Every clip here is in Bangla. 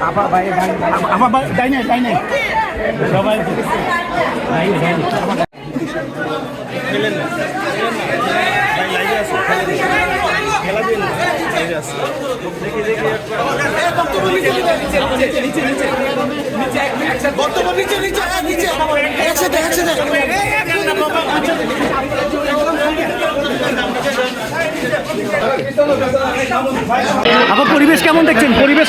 apa baik dainnya সবাই আপনার পরিবেশ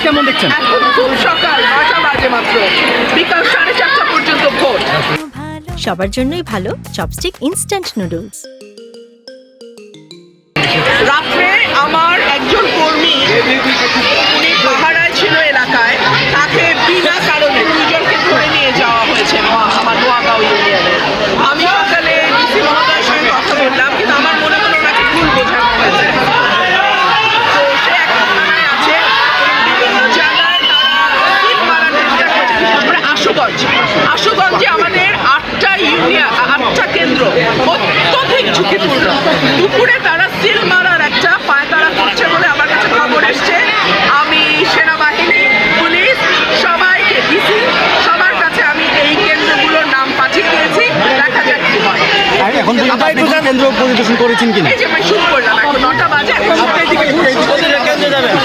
কেমন দেখছেন? এখন খুব সকাল 9টা বাজে মাত্র, বিকাল 4:30 পর্যন্ত ভোট। সবার জন্যই ভালো চপস্টিক ইনস্ট্যান্ট নুডলস। রাত্রে আমার একজন কর্মী, উনি পাহারায় ছিল এলাকায়, তাকে বিনা কারণে 2 জনকে ধরে নিয়ে যাওয়া হয়েছে আমার নোয়াগাঁও ইউনিয়নে। আমি সকালে ডিসি মহোদয়ের সঙ্গে কথা বললাম, কিন্তু আমার মনে হলো ওনাকে ভুল বোঝানো হয়েছে। তো সে এখন থানায় আছে। বিভিন্ন জায়গায় তারা সিট মারার চেষ্টা করছে। তারপরে আশুগঞ্জে আমাদের 8টা ইউনিয়ন, 8টা কেন্দ্র অত্যধিক ঝুঁকিপূর্ণ। দুপুরে তারা সিল মারার একটা পায়তারা করছে বলে আমার কাছে খবর এসছে। আমি সেনাবাহিনী, পুলিশ সবাইকে দিছি, সবার কাছে আমি এই কেন্দ্রগুলোর নাম পাঠিয়ে দিয়েছি। দেখা যাক কি হয়। এখন কেন্দ্র পরিদর্শন করেছেন কিনা? এই যে আমি শুরু করলাম, এখন 9টা বাজে, এখন এদিকে কেন্দ্রে যাবেন।